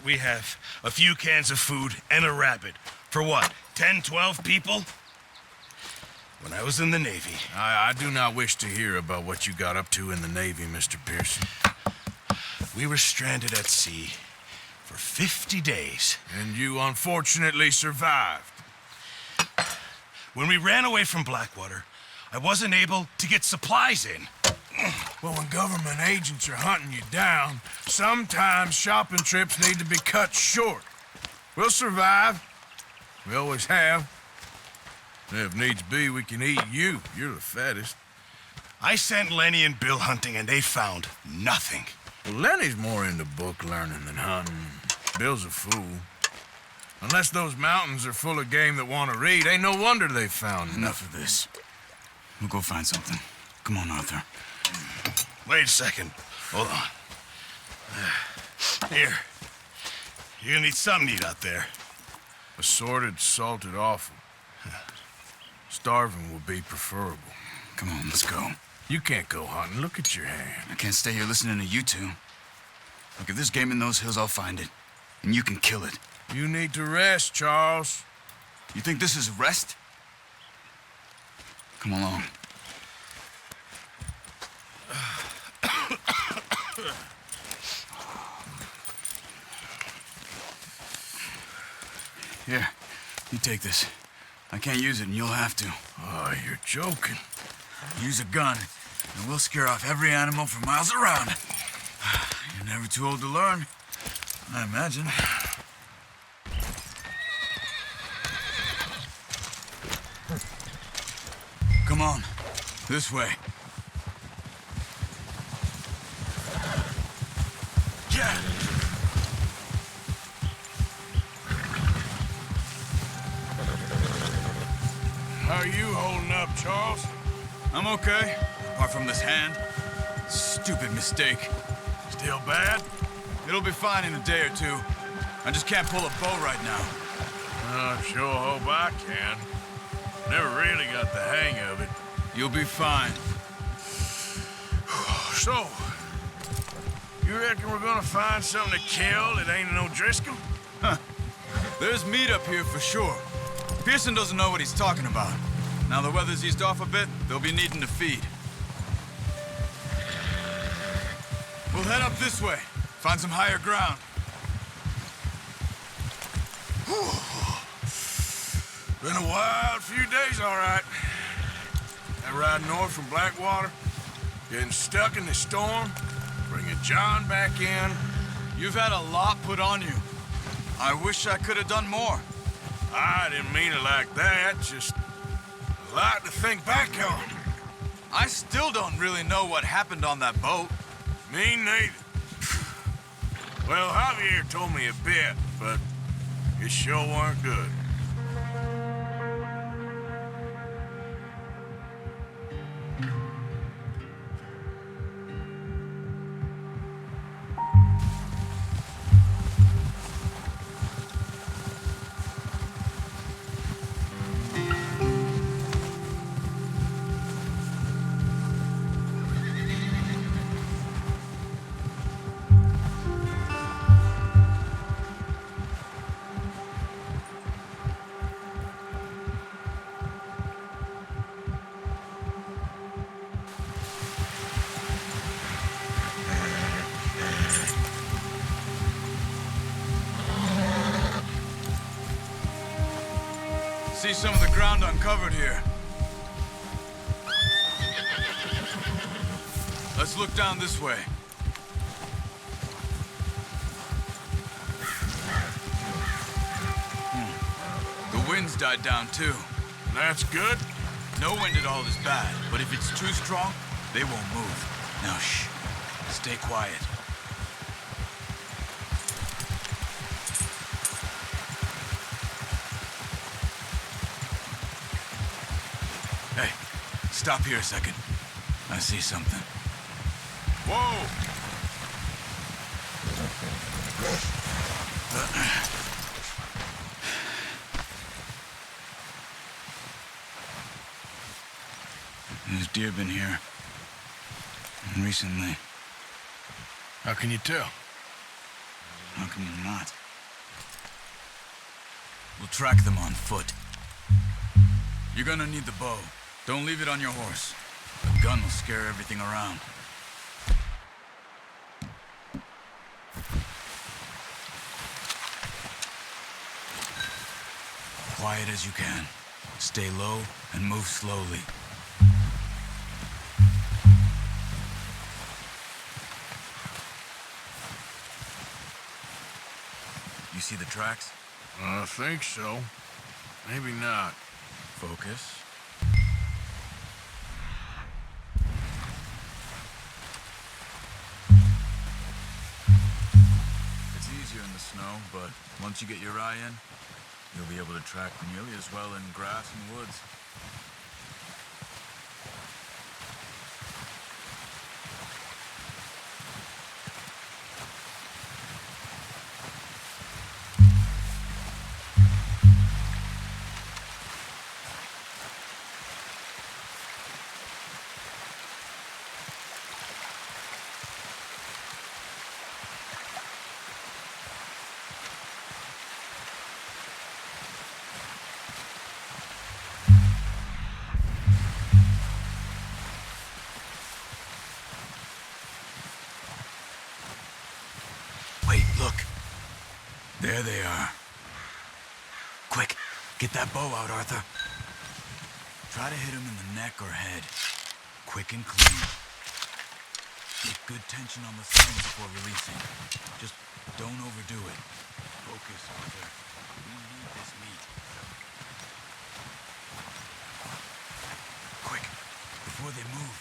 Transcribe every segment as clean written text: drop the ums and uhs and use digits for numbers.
we have a few cans of food and a rabbit. For what, 10, 12 people? When I was in the Navy... I do not wish to hear about what you got up to in the Navy, Mr. Pearson. We were stranded at sea for 50 days. And you unfortunately survived. When we ran away from Blackwater, I wasn't able to get supplies in. Well, when government agents are hunting you down, sometimes shopping trips need to be cut short. We'll survive. We always have. If needs be, we can eat you. You're the fattest. I sent Lenny and Bill hunting, and they found nothing. Well, Lenny's more into book learning than hunting. Bill's a fool. Unless those mountains are full of game that want to read, ain't no wonder they found Enough of this. We'll go find something. Come on, Arthur. Wait a second. Hold on. Here. You're gonna need something to eat out there. Assorted, salted offal. Starving would be preferable. Come on, let's go. You can't go hunting. Look at your hand. I can't stay here listening to you two. Look, if there's game in those hills, I'll find it. And you can kill it. You need to rest, Charles. You think this is rest? Come along. Here, you take this. I can't use it, and you'll have to. Oh, you're joking. Use a gun, and we'll scare off every animal for miles around. You're never too old to learn, I imagine. Come on, this way. Yeah. How are you holding up, Charles? I'm okay, apart from this hand. Stupid mistake. Still bad? It'll be fine in a day or two. I just can't pull a bow right now. I sure hope I can. Never really got the hang of it. You'll be fine. So, you reckon we're gonna find something to kill that ain't no Driscoll? Huh. There's meat up here for sure. Pearson doesn't know what he's talking about. Now the weather's eased off a bit, they'll be needing to feed. We'll head up this way. Find some higher ground. Been a wild few days, all right. That ride north from Blackwater, getting stuck in the storm, bringing John back in. You've had a lot put on you. I wish I could have done more. I didn't mean it like that, just a lot to think back on. I still don't really know what happened on that boat. Me neither. Well, Javier told me a bit, but it sure weren't good. See some of the ground uncovered here. Let's look down this way. The wind's died down too. That's good. No wind at all is bad, but if it's too strong, they won't move. Now shh, stay quiet. Hey, stop here a second. I see something. Whoa! There's deer been here. Recently. How can you tell? How can you not? We'll track them on foot. You're gonna need the bow. Don't leave it on your horse. The gun will scare everything around. Quiet as you can. Stay low and move slowly. You see the tracks? I think so. Maybe not. Focus. It's easier in the snow, but once you get your eye in, you'll be able to track nearly as well in grass and woods. Wait, look. There they are. Quick, get that bow out, Arthur. Try to hit him in the neck or head. Quick and clean. Get good tension on the string before releasing. Just don't overdo it. Focus, Arthur. We need this meat. Quick, before they move.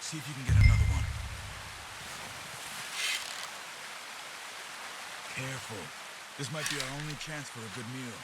See if you can get another one. Careful. This might be our only chance for a good meal.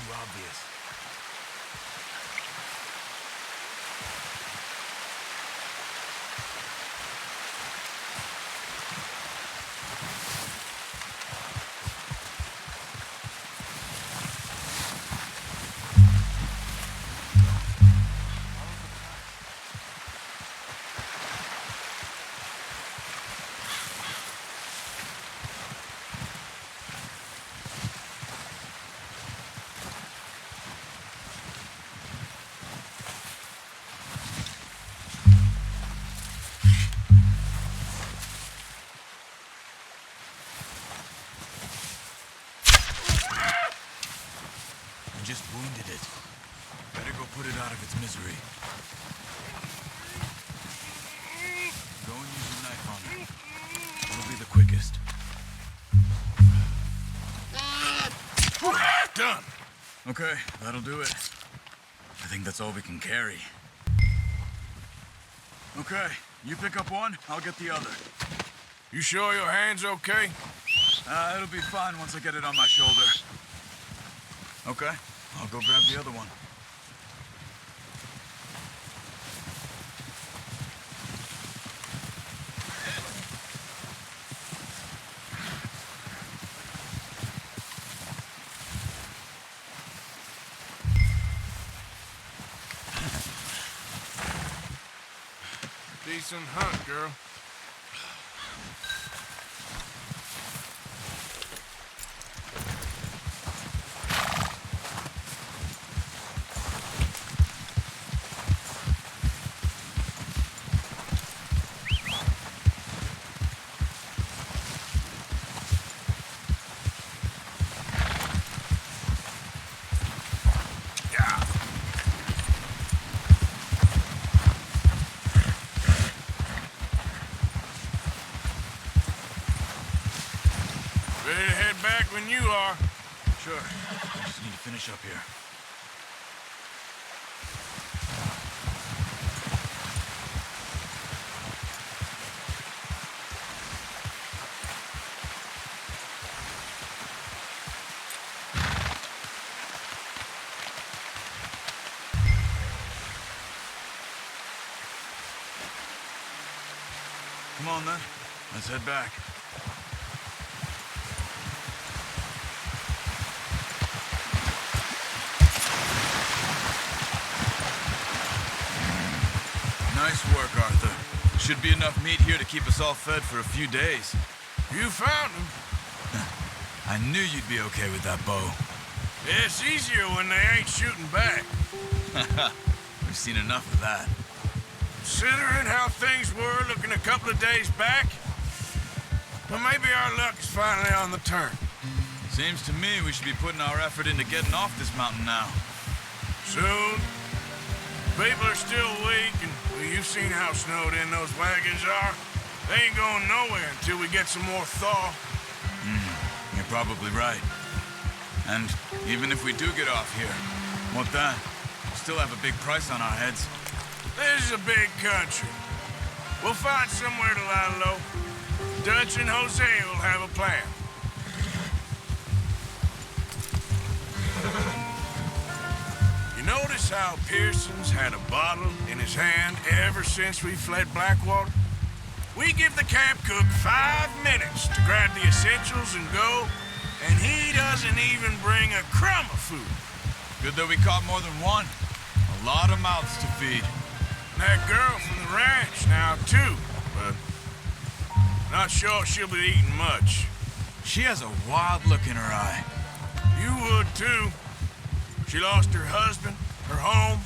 Obvious. Just wounded it. Better go put it out of its misery. Go and use your knife on it. It'll be the quickest. Done. Okay, that'll do it. I think that's all we can carry. Okay, you pick up one, I'll get the other. You sure your hand's okay? It'll be fine once I get it on my shoulder. Okay, I'll go grab the other one. Decent hunt, girl. Ready to head back when you are. Sure. I just need to finish up here. Come on, then. Let's head back. Nice work, Arthur. Should be enough meat here to keep us all fed for a few days. You found him. I knew you'd be okay with that bow. It's easier when they ain't shooting back. We've seen enough of that. Considering how things were looking a couple of days back, well, maybe our luck is finally on the turn. Seems to me we should be putting our effort into getting off this mountain now. Soon. People are still weak, and well, you've seen how snowed in those wagons are. They ain't going nowhere until we get some more thaw. You're probably right. And even if we do get off here, what then? We'll still have a big price on our heads. This is a big country. We'll find somewhere to lie low. Dutch and Jose will have a plan. You notice how Pearson's had a bottle in his hand ever since we fled Blackwater? We give the camp cook 5 minutes to grab the essentials and go, and he doesn't even bring a crumb of food. Good that we caught more than one. A lot of mouths to feed. And that girl from the ranch now, too, but not sure she'll be eating much. She has a wild look in her eye. You would, too. She lost her husband, her home,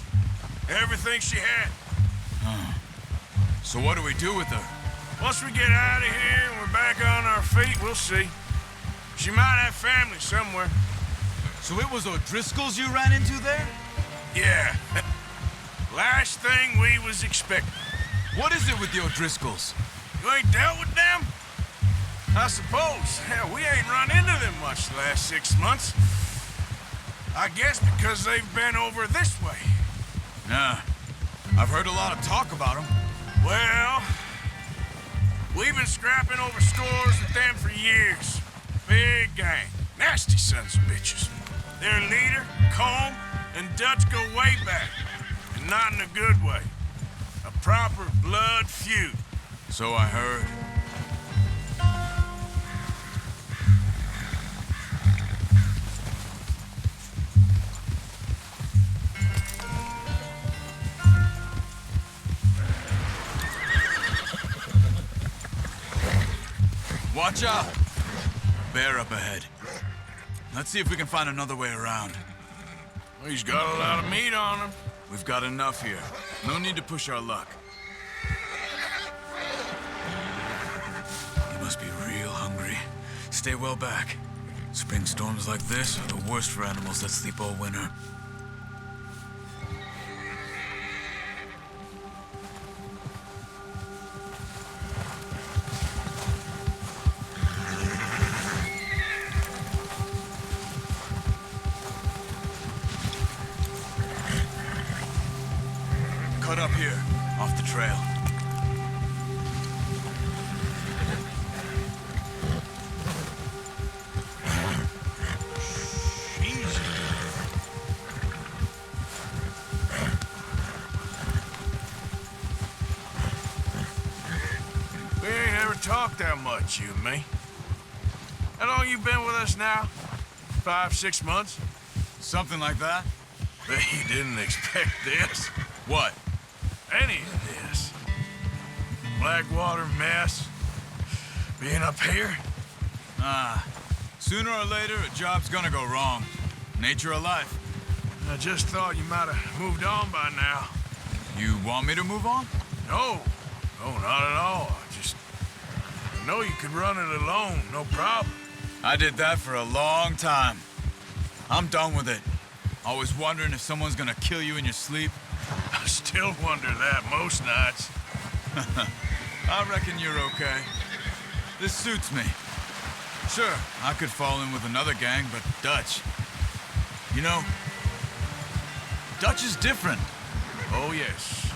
everything she had. So what do we do with her? Once we get out of here and we're back on our feet, we'll see. She might have family somewhere. So it was O'Driscoll's you ran into there? Yeah. Last thing we was expecting. What is it with the O'Driscolls? You ain't dealt with them? I suppose. Hell, we ain't run into them much the last 6 months. I guess because they've been over this way. Yeah. I've heard a lot of talk about them. Well, we've been scrapping over scores with them for years. Big gang. Nasty sons of bitches. Their leader, Combe, and Dutch go way back. And not in a good way. A proper blood feud. So I heard. Watch out! Bear up ahead. Let's see if we can find another way around. He's got a lot of meat on him. We've got enough here. No need to push our luck. You must be real hungry. Stay well back. Spring storms like this are the worst for animals that sleep all winter. Cut up here, off the trail. Easy. We ain't ever talked that much, you and me. How long you been with us now? 5, 6 months? Something like that? Bet you didn't expect this. What? Any of this. Blackwater mess. Being up here? Sooner or later, a job's gonna go wrong. Nature of life. I just thought you might have moved on by now. You want me to move on? No. No, not at all. I know you could run it alone, no problem. I did that for a long time. I'm done with it. Always wondering if someone's gonna kill you in your sleep. I still wonder that most nights. I reckon you're okay. This suits me. Sure, I could fall in with another gang, but Dutch... You know, Dutch is different. Oh, yes.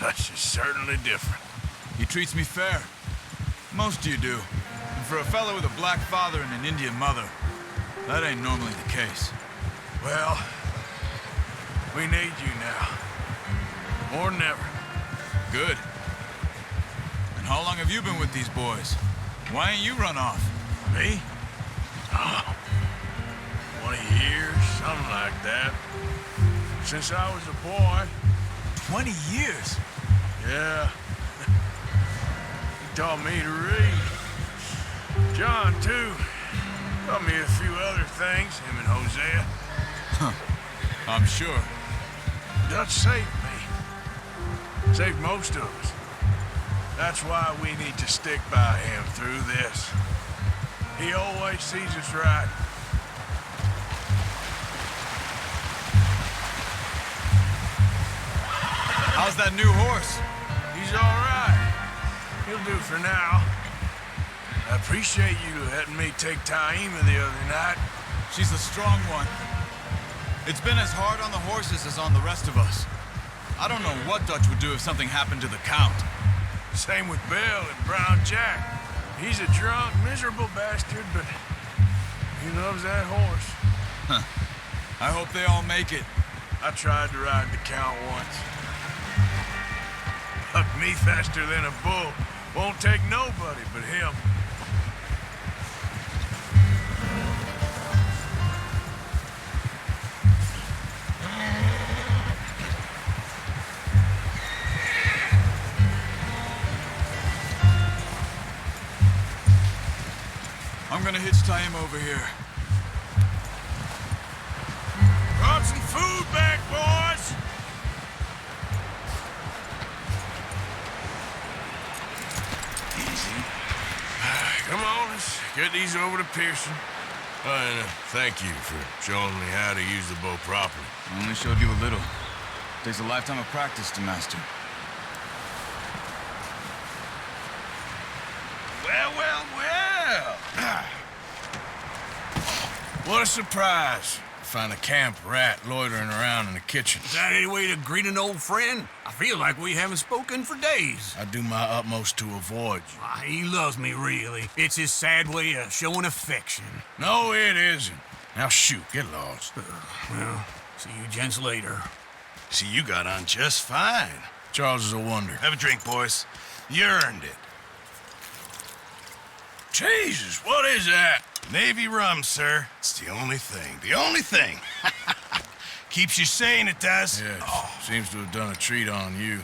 Dutch is certainly different. He treats me fair. Most of you do. And for a fellow with a black father and an Indian mother, that ain't normally the case. Well, we need you now. More than ever. Good. And how long have you been with these boys? Why ain't you run off? Me? Oh, 20 years, something like that. Since I was a boy. 20 years? Yeah. He taught me to read. John, too. Taught me a few other things, him and Hosea. I'm sure. Dutch saved me. Saved most of us. That's why we need to stick by him through this. He always sees us right. How's that new horse? He's all right. He'll do for now. I appreciate you letting me take Taima the other night. She's a strong one. It's been as hard on the horses as on the rest of us. I don't know what Dutch would do if something happened to the Count. Same with Bill and Brown Jack. He's a drunk, miserable bastard, but he loves that horse. I hope they all make it. I tried to ride the Count once. Bucked me faster than a bull. Won't take nobody but him. I'm gonna hitch Taima over here. Brought some food back, boys! Easy. Come on, let's get these over to Pearson. And thank you for showing me how to use the bow properly. I only showed you a little. Takes a lifetime of practice to master. Well, well, well! What a surprise. Find a camp rat loitering around in the kitchen. Is that any way to greet an old friend? I feel like we haven't spoken for days. I do my utmost to avoid you. He loves me, really. It's his sad way of showing affection. No, it isn't. Now shoot, get lost. Well, see you gents later. See, you got on just fine. Charles is a wonder. Have a drink, boys. You earned it. Jesus, what is that? Navy rum, sir. It's the only thing. The only thing. Keeps you sane, it does. Yes, seems to have done a treat on you.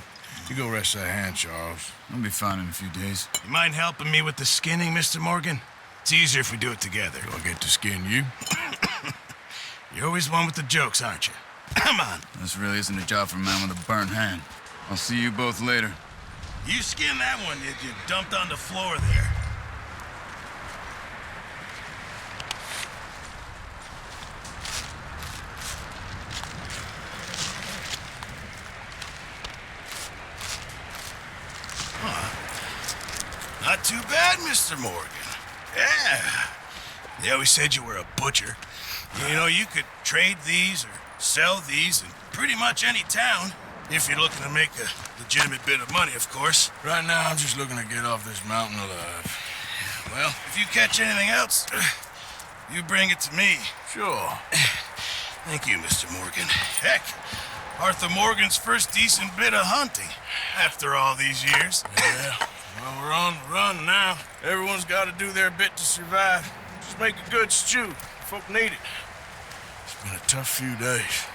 You go rest that hand, Charles. I'll be fine in a few days. You mind helping me with the skinning, Mr. Morgan? It's easier if we do it together. Do I get to skin you? You're always one with the jokes, aren't you? Come on. This really isn't a job for a man with a burnt hand. I'll see you both later. You skinned that one that you dumped on the floor there. Not too bad, Mr. Morgan. Yeah. They always said you were a butcher. You know, you could trade these or sell these in pretty much any town, if you're looking to make a legitimate bit of money, of course. Right now, I'm just looking to get off this mountain alive. Well, if you catch anything else, you bring it to me. Sure. Thank you, Mr. Morgan. Heck, Arthur Morgan's first decent bit of hunting after all these years. Yeah. Well, we're on the run now. Everyone's got to do their bit to survive. Just make a good stew. Folk need it. It's been a tough few days.